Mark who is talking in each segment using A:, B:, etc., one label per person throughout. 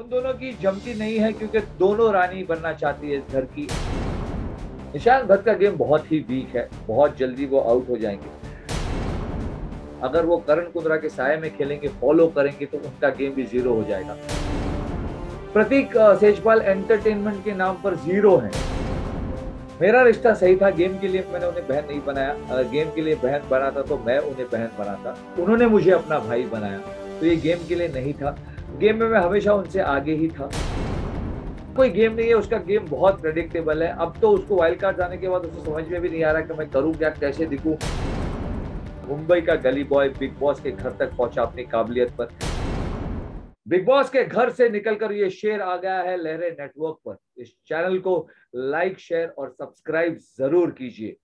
A: उन दोनों की जमती नहीं है क्योंकि दोनों रानी बनना चाहती है इस घर की। निशांत भट्ट का गेम बहुत ही वीक है, बहुत जल्दी वो आउट हो जाएंगे। अगर वो करण कुंद्रा के साये में खेलेंगे, फॉलो करेंगे तो उनका गेम भी जीरो हो जाएगा। प्रतीक सेजपाल एंटरटेनमेंट के नाम पर जीरो है। मेरा रिश्ता सही था, गेम के लिए मैंने उन्हें बहन नहीं बनाया। अगर गेम के लिए बहन बनाता तो मैं उन्हें बहन बनाता। उन्होंने मुझे अपना भाई बनाया, तो ये गेम के लिए नहीं था। गेम में मैं हमेशा उनसे आगे ही था। कोई गेम नहीं है, उसका गेम बहुत प्रेडिक्टेबल है। अब तो उसको वाइल्ड कार्ड आने के बाद उसे समझ में भी नहीं आ रहा कि मैं करूं क्या, कैसे दिखूं। मुंबई का गली बॉय बिग बॉस के घर तक पहुंचा अपनी काबिलियत पर। बिग बॉस के घर से निकलकर ये शेर आ गया है लहरे नेटवर्क पर। इस चैनल को लाइक, शेयर और सब्सक्राइब जरूर कीजिए।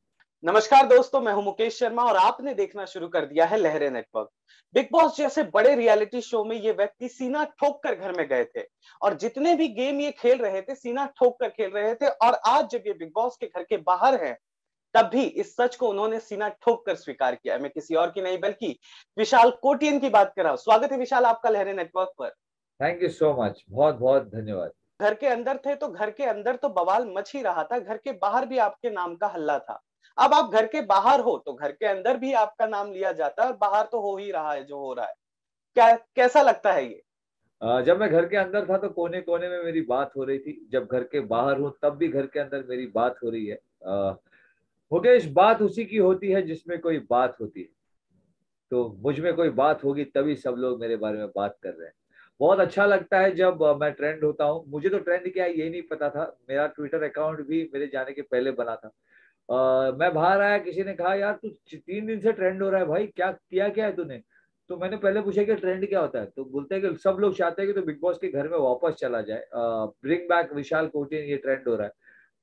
B: नमस्कार दोस्तों, मैं हूं मुकेश शर्मा और आपने देखना शुरू कर दिया है लहरे नेटवर्क। बिग बॉस जैसे बड़े रियलिटी शो में ये व्यक्ति सीना ठोक कर घर में गए थे और जितने भी गेम ये खेल रहे थे सीना ठोक कर खेल रहे थे। और आज जब ये बिग बॉस के घर के बाहर हैं, तब भी इस सच को उन्होंने सीना ठोक कर स्वीकार किया। मैं किसी और की नहीं बल्कि विशाल कोटियन की बात कर रहा हूं। स्वागत है विशाल आपका लहरे नेटवर्क पर।
A: थैंक यू सो मच, बहुत बहुत धन्यवाद।
B: घर के अंदर थे तो घर के अंदर तो बवाल मच ही रहा था, घर के बाहर भी आपके नाम का हल्ला था। अब आप घर के बाहर हो तो घर के अंदर भी आपका नाम लिया जाता है और बाहर तो हो ही रहा है जो हो रहा है। क्या कैसा लगता है ये?
A: जब मैं घर के अंदर था तो कोने कोने में मेरी बात हो रही थी। जब घर के बाहर हूँ तब भी घर के अंदर मेरी बात हो रही है। मुकेश, बात उसी की होती है जिसमें कोई बात होती है। तो मुझ में कोई बात होगी तभी सब लोग मेरे बारे में बात कर रहे हैं। बहुत अच्छा लगता है जब मैं ट्रेंड होता हूँ। मुझे तो ट्रेंड क्या है ये नहीं पता था। मेरा ट्विटर अकाउंट भी मेरे जाने के पहले बना था। मैं बाहर आया, किसी ने कहा यार तू 3 दिन से ट्रेंड हो रहा है भाई, क्या किया, क्या है तूने। तो मैंने पहले पूछा कि ट्रेंड क्या होता है, तो बोलते हैं कि सब लोग चाहते हैं कि तो बिग बॉस के घर में वापस चला जाए, ब्रिंग बैक विशाल कोटियन, ये ट्रेंड हो रहा है।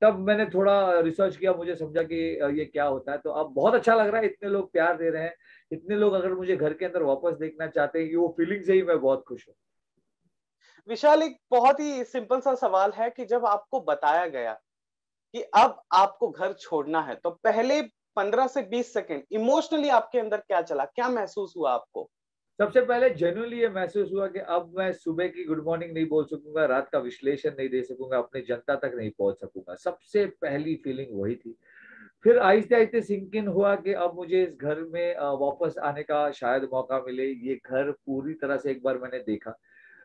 A: तब मैंने थोड़ा रिसर्च किया, मुझे समझा कि ये क्या होता है। तो अब बहुत अच्छा लग रहा है, इतने लोग प्यार दे रहे हैं। इतने लोग अगर मुझे घर के अंदर वापस देखना चाहते हैं, कि वो फीलिंग से ही मैं बहुत खुश हूँ।
B: विशाल, एक बहुत ही सिंपल सा सवाल है कि जब आपको बताया गया कि अब आपको घर छोड़ना है तो पहले 15 से 20 सेकंड इमोशनली आपके अंदर क्या चला, क्या महसूस हुआ आपको?
A: सबसे पहले जेन्युइनली ये महसूस हुआ कि अब मैं सुबह की गुड मॉर्निंग नहीं बोल सकूंगा, रात का विश्लेषण नहीं दे सकूंगा, अपनी जनता तक नहीं पहुंच सकूंगा। सबसे पहली फीलिंग वही थी। फिर आहिस्ते आहिस्ते सिंक इन हुआ कि अब मुझे इस घर में वापस आने का शायद मौका मिले। ये घर पूरी तरह से एक बार मैंने देखा।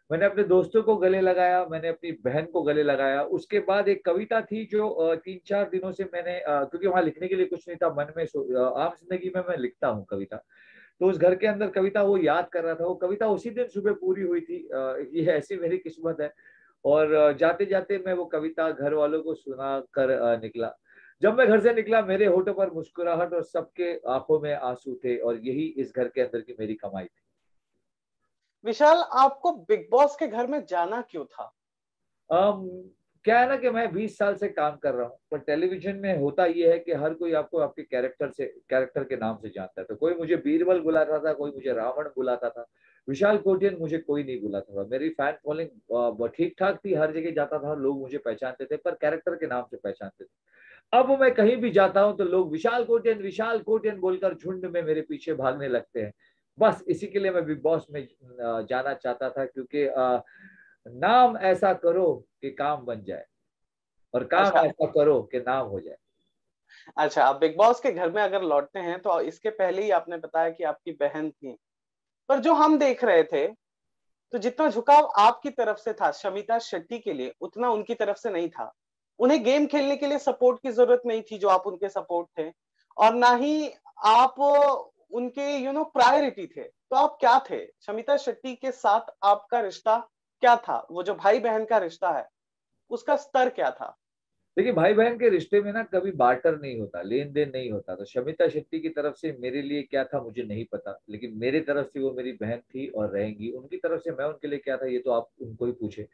A: मैंने अपने दोस्तों को गले लगाया, मैंने अपनी बहन को गले लगाया। उसके बाद एक कविता थी जो 3-4 दिनों से मैंने क्योंकि वहां लिखने के लिए कुछ नहीं था मन में, आम जिंदगी में मैं लिखता हूँ कविता। तो उस घर के अंदर कविता वो याद कर रहा था। वो कविता उसी दिन सुबह पूरी हुई थी। ये ऐसी मेरी किस्मत है। और जाते जाते मैं वो कविता घर वालों को सुना कर निकला। जब मैं घर से निकला, मेरे होठों पर मुस्कुराहट और सबके आंखों में आंसू थे, और यही इस घर के अंदर की मेरी कमाई थी।
B: विशाल, आपको बिग बॉस के घर में जाना क्यों था?
A: अम, क्या है ना कि मैं 20 साल से काम कर रहा हूँ, पर टेलीविजन में होता यह है कि हर कोई आपको आपके कैरेक्टर के नाम से जानता है। तो कोई मुझे बीरबल बुलाता था, कोई मुझे रावण बुलाता था। विशाल कोटियन मुझे कोई नहीं बुलाता था। मेरी फैन फॉलोइंग ठीक ठाक थी, हर जगह जाता था लोग मुझे पहचानते थे, पर कैरेक्टर के नाम से पहचानते थे। अब मैं कहीं भी जाता हूं तो लोग विशाल कोटियन बोलकर झुंड में मेरे पीछे भागने लगते हैं। बस इसी के लिए मैं बिग बॉस में जाना चाहता था, क्योंकि नाम ऐसा करो कि काम बन जाए, और काम
B: अच्छा।
A: ऐसा करो कि नाम हो जाए।
B: अच्छा, आप बिग बॉस के घर में अगर लौटते हैं तो इसके पहले ही आपने बताया कि आपकी बहन थी, पर जो हम देख रहे थे तो जितना झुकाव आपकी तरफ से था शमिता शेट्टी के लिए, उतना उनकी तरफ से नहीं था। उन्हें गेम खेलने के लिए सपोर्ट की जरूरत नहीं थी जो आप उनके सपोर्ट थे, और ना ही आप उनके प्रायोरिटी थे। तो आप क्या थे? शमिता शेट्टी के साथ आपका रिश्ता क्या था? वो जो भाई बहन का रिश्ता है उसका स्तर क्या था?
A: देखिए, भाई बहन के रिश्ते में ना कभी बार्टर नहीं होता, लेन देन नहीं होता। तो शमिता शेट्टी की तरफ से मेरे लिए क्या था मुझे नहीं पता, लेकिन मेरी तरफ से वो मेरी बहन थी और रहेंगी। उनकी तरफ से मैं उनके लिए क्या था, ये तो आप उनको ही पूछे।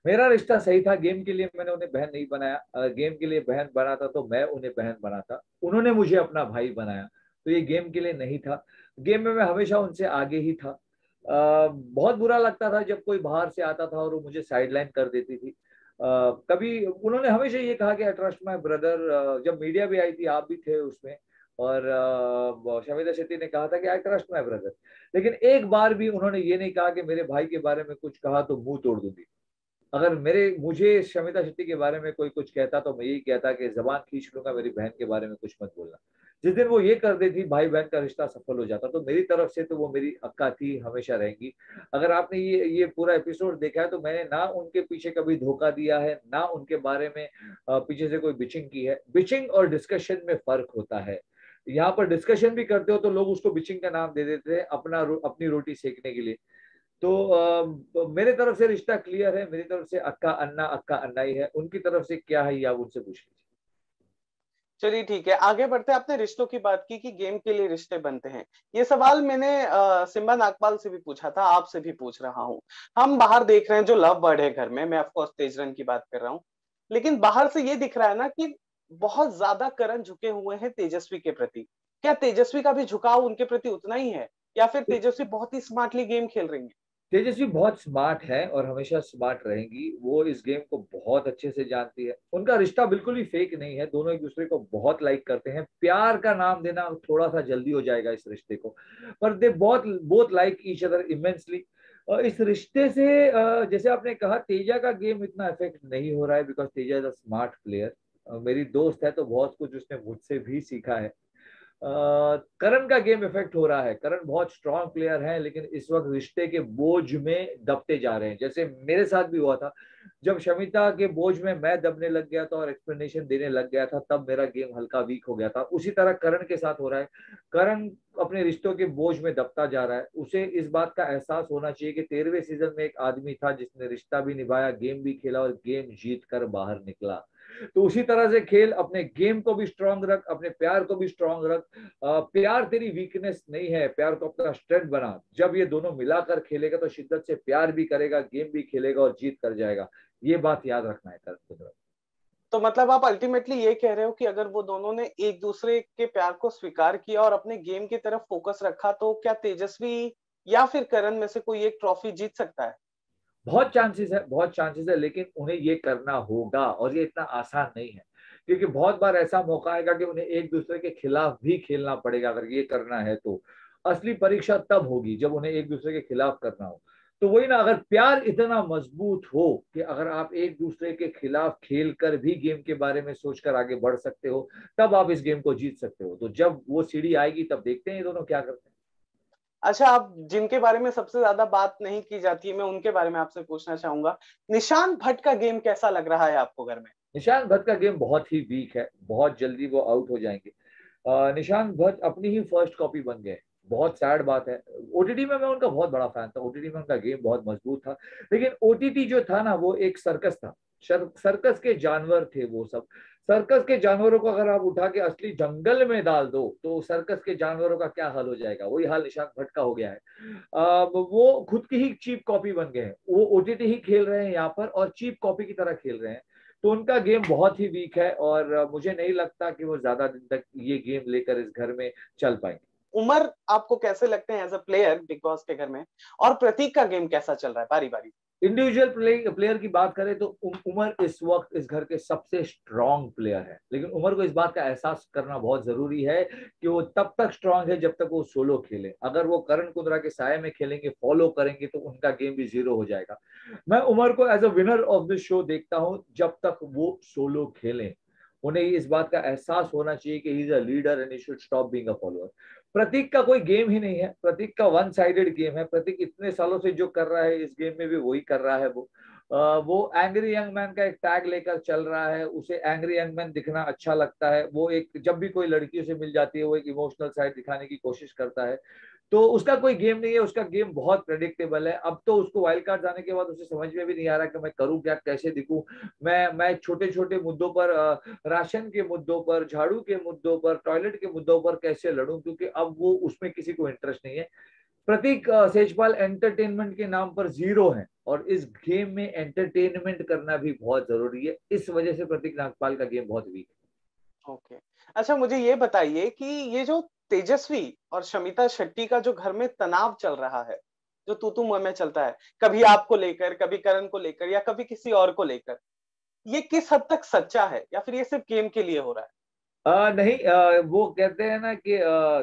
A: मेरा रिश्ता सही था, गेम के लिए मैंने उन्हें बहन नहीं बनाया। अगर गेम के लिए बहन बनाता तो मैं उन्हें बहन बनाता। उन्होंने मुझे अपना भाई बनाया, तो ये गेम के लिए नहीं था। गेम में मैं हमेशा उनसे आगे ही था। बहुत बुरा लगता था जब कोई बाहर से आता था और वो मुझे साइडलाइन कर देती थी। कभी उन्होंने हमेशा ये कहा कि आई ट्रस्ट माई ब्रदर। जब मीडिया भी आई थी, आप भी थे उसमें, और शमिता शेट्टी ने कहा था कि आई ट्रस्ट माई ब्रदर। लेकिन एक बार भी उन्होंने ये नहीं कहा कि मेरे भाई के बारे में कुछ कहा तो मुंह तोड़ दूंगी। अगर मुझे शमिता शेट्टी के बारे में कोई कुछ कहता तो मैं यही कहता कि जबान खींच लूंगा, मेरी बहन के बारे में कुछ मत बोलना। जिस दिन वो ये कर देती, भाई बहन का रिश्ता सफल हो जाता, तो मेरी तरफ से तो वो मेरी अक्का थी, हमेशा रहेंगी। अगर आपने ये पूरा एपिसोड देखा है तो मैंने ना उनके पीछे कभी धोखा दिया है, ना उनके बारे में पीछे से कोई बिचिंग की है। बिचिंग और डिस्कशन में फर्क होता है। यहाँ पर डिस्कशन भी करते हो तो लोग उसको बिचिंग का नाम दे देते हैं अपनी रोटी सेकने के लिए। तो मेरे तरफ से रिश्ता क्लियर है, मेरी तरफ से अक्का अन्ना ही है। उनकी तरफ से क्या है ये आप उनसे पूछ लीजिए।
B: चलिए ठीक है, आगे बढ़ते हैं। आपने रिश्तों की बात की कि गेम के लिए रिश्ते बनते हैं। ये सवाल मैंने सिम्बा नागपाल से भी पूछा था, आपसे भी पूछ रहा हूँ। हम बाहर देख रहे हैं जो लव बर्ड है घर में, मैं ऑफकोर्स तेजरन की बात कर रहा हूँ, लेकिन बाहर से ये दिख रहा है ना कि बहुत ज्यादा करण झुके हुए हैं तेजस्वी के प्रति। क्या तेजस्वी का भी झुकाव उनके प्रति उतना ही है, या फिर तेजस्वी बहुत ही स्मार्टली गेम खेल रही है?
A: तेजस्वी बहुत स्मार्ट है और हमेशा स्मार्ट रहेंगी। वो इस गेम को बहुत अच्छे से जानती है। उनका रिश्ता बिल्कुल ही फेक नहीं है, दोनों एक दूसरे को बहुत लाइक करते हैं। प्यार का नाम देना थोड़ा सा जल्दी हो जाएगा इस रिश्ते को, पर दे बहुत both like each other immensely. इस रिश्ते से जैसे आपने कहा, तेजा का गेम इतना इफेक्ट नहीं हो रहा है because Teja is a smart player. मेरी दोस्त है तो बहुत कुछ उसने मुझसे भी सीखा है। करण का गेम इफेक्ट हो रहा है। करण बहुत स्ट्रांग प्लेयर है, लेकिन इस वक्त रिश्ते के बोझ में दबते जा रहे हैं, जैसे मेरे साथ भी हुआ था। जब शमिता के बोझ में मैं दबने लग गया था और एक्सप्लेनेशन देने लग गया था, तब मेरा गेम हल्का वीक हो गया था। उसी तरह करण के साथ हो रहा है। करण अपने रिश्तों के बोझ में दबता जा रहा है। उसे इस बात का एहसास होना चाहिए कि 13वें सीजन में एक आदमी था जिसने रिश्ता भी निभाया, गेम भी खेला और गेम जीत कर बाहर निकला। तो उसी तरह से खेल, अपने गेम को भी स्ट्रांग रख, अपने प्यार को भी स्ट्रांग रख। प्यार तेरी वीकनेस नहीं है, प्यार को अपना स्ट्रेंथ बना। जब ये दोनों मिलाकर खेलेगा तो शिद्दत से प्यार भी करेगा, गेम भी खेलेगा और जीत कर जाएगा। ये बात याद रखना है कर।
B: तो मतलब आप अल्टीमेटली ये कह रहे हो कि अगर वो दोनों ने एक दूसरे के प्यार को स्वीकार किया और अपने गेम की तरफ फोकस रखा, तो क्या तेजस्वी या फिर करण में से कोई एक ट्रॉफी जीत सकता है?
A: बहुत चांसेस है, बहुत चांसेस है, लेकिन उन्हें ये करना होगा और ये इतना आसान नहीं है। क्योंकि बहुत बार ऐसा मौका आएगा कि उन्हें एक दूसरे के खिलाफ भी खेलना पड़ेगा। अगर ये करना है तो असली परीक्षा तब होगी जब उन्हें एक दूसरे के खिलाफ करना हो। तो वही ना, अगर प्यार इतना मजबूत हो कि अगर आप एक दूसरे के खिलाफ खेल कर भी गेम के बारे में सोचकर आगे बढ़ सकते हो, तब आप इस गेम को जीत सकते हो। तो जब वो सीढ़ी आएगी तब देखते हैं ये दोनों क्या करते हैं।
B: अच्छा, आप जिनके बारे में सबसे ज्यादा बात नहीं की जाती है, मैं उनके बारे में आपसे पूछना चाहूंगा। निशांत भट्ट का गेम कैसा लग रहा है आपको घर में?
A: निशांत भट्ट का गेम बहुत ही वीक है, बहुत जल्दी वो आउट हो जाएंगे। निशांत भट्ट अपनी ही फर्स्ट कॉपी बन गए। बहुत सैड बात है। ओटीटी में मैं उनका बहुत बड़ा फैन था, ओटीटी में उनका गेम बहुत मजबूत था। लेकिन ओटीटी जो था ना, वो एक सर्कस था। सर्कस के जानवर थे वो सब। सर्कस के जानवरों को अगर आप उठा के असली जंगल में डाल दो तो सर्कस के जानवरों का क्या हाल हो जाएगा, वही हाल निशांत भट्ट का हो गया है। वो खुद की ही चीप कॉपी बन गए हैं। वो ओटीटी ही खेल रहे हैं यहाँ पर और चीप कॉपी की तरह खेल रहे हैं। तो उनका गेम बहुत ही वीक है और मुझे नहीं लगता कि वो ज्यादा दिन तक ये गेम लेकर इस घर में चल पाएंगे।
B: उमर आपको कैसे लगते हैं as a player Bigg Boss के घर में? और प्रतीक का गेम कैसा चल रहा है बारी बारी?
A: इंडिविजुअल प्लेयर की बात करें तो उमर इस वक्त इस घर के सबसे स्ट्रांग प्लेयर है। लेकिन उमर को इस बात का एहसास करना बहुत जरूरी है कि वो तब तक स्ट्रांग है जब तक वो सोलो खेले। अगर वो करण कुंद्रा के साय में खेलेंगे, फॉलो करेंगे, तो उनका गेम भी जीरो हो जाएगा। मैं उमर को as a winner of this show देखता हूं जब तक वो सोलो खेलें। उन्हें इस बात का एहसास होना चाहिए कि he is a leader and he should stop being a follower. Prateek का कोई गेम ही नहीं है, प्रतीक का वन साइडेड गेम है। प्रतीक इतने सालों से जो कर रहा है इस गेम में भी वही कर रहा है। वो एंग्री यंग मैन का एक टैग लेकर चल रहा है। उसे एंग्री यंग मैन दिखना अच्छा लगता है। वो एक जब भी कोई लड़कियों से मिल जाती है वो एक इमोशनल साइड दिखाने की कोशिश करता है। तो उसका कोई गेम नहीं है, उसका गेम बहुत प्रेडिक्टेबल है। अब तो उसको वाइल्ड कार्ड जाने के बाद उसे समझ में भी नहीं आ रहा कि मैं करूं क्या, कैसे दिखूं। मैं छोटे छोटे मुद्दों पर, राशन के मुद्दों पर, झाड़ू के मुद्दों पर, टॉयलेट के मुद्दों पर कैसे लड़ूं, क्योंकि अब वो उसमें किसी को इंटरेस्ट नहीं है। प्रतीक सेजपाल एंटरटेनमेंट के नाम पर जीरो है और इस गेम में एंटरटेनमेंट करना भी बहुत जरूरी है। इस वजह से प्रतीक नागपाल का गेम बहुत वीक
B: ओके। अच्छा, मुझे ये बताइए कि ये जो तेजस्वी और शमिता शेट्टी का जो घर में तनाव चल रहा है, जो तू तू मैं चलता है, कभी आपको लेकर, कभी करण को लेकर, या कभी किसी और को लेकर, ये किस हद तक सच्चा है, या फिर ये सिर्फ गेम के लिए हो रहा है?
A: नहीं, वो कहते हैं ना कि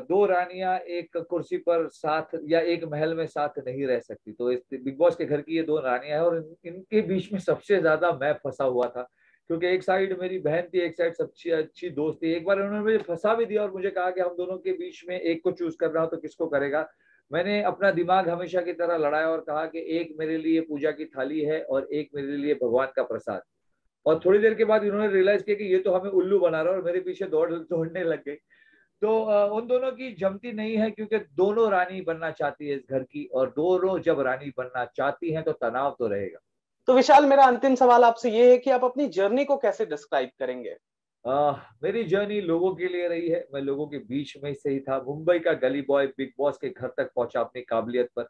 A: दो रानियां एक कुर्सी पर साथ या एक महल में साथ नहीं रह सकती। तो इस बिग बॉस के घर की ये दो रानियां हैं, और इनके बीच में सबसे ज्यादा मैं फंसा हुआ था, क्योंकि एक साइड मेरी बहन थी, एक साइड सबसे अच्छी दोस्त थी। एक बार उन्होंने मुझे फंसा भी दिया और मुझे कहा कि हम दोनों के बीच में एक को चूज करना हो तो किसको करेगा। मैंने अपना दिमाग हमेशा की तरह लड़ाया और कहा कि एक मेरे लिए पूजा की थाली है और एक मेरे लिए भगवान का प्रसाद। और थोड़ी देर के बाद इन्होंने रियलाइज किया कि ये तो हमें उल्लू बना रहा है, और मेरे पीछे दौड़ने लग गई। तो उन दोनों की जमती नहीं है, क्योंकि दोनों रानी बनना चाहती है इस घर की, और दोनों जब रानी बनना चाहती हैं तो तनाव तो रहेगा।
B: तो विशाल, मेरा अंतिम सवाल आपसे ये है कि आप अपनी जर्नी को कैसे डिस्क्राइब करेंगे?
A: मेरी जर्नी लोगों के लिए रही है। मैं लोगों के बीच में से ही था, मुंबई का गली बॉय बिग बॉस के घर तक पहुंचा अपनी काबिलियत पर।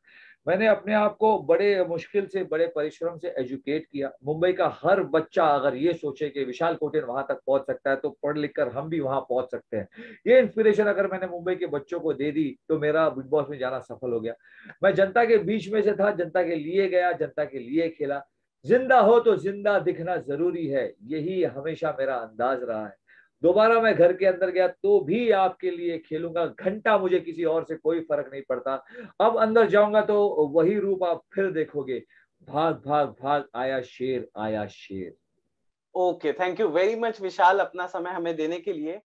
A: मैंने अपने आप को बड़े मुश्किल से, बड़े परिश्रम से एजुकेट किया। मुंबई का हर बच्चा अगर ये सोचे कि विशाल कोटेन वहां तक पहुंच सकता है तो पढ़ लिख कर हम भी वहां पहुंच सकते हैं। ये इंस्पिरेशन अगर मैंने मुंबई के बच्चों को दे दी तो मेरा बिग बॉस में जाना सफल हो गया। मैं जनता के बीच में से था, जनता के लिए गया, जनता के लिए खेला। जिंदा हो तो जिंदा दिखना जरूरी है, यही हमेशा मेरा अंदाज रहा है। दोबारा मैं घर के अंदर गया तो भी आपके लिए खेलूंगा घंटा, मुझे किसी और से कोई फर्क नहीं पड़ता। अब अंदर जाऊंगा तो वही रूप आप फिर देखोगे। भाग भाग भाग आया शेर, आया शेर।
B: Okay, thank you very much Vishal, अपना समय हमें देने के लिए।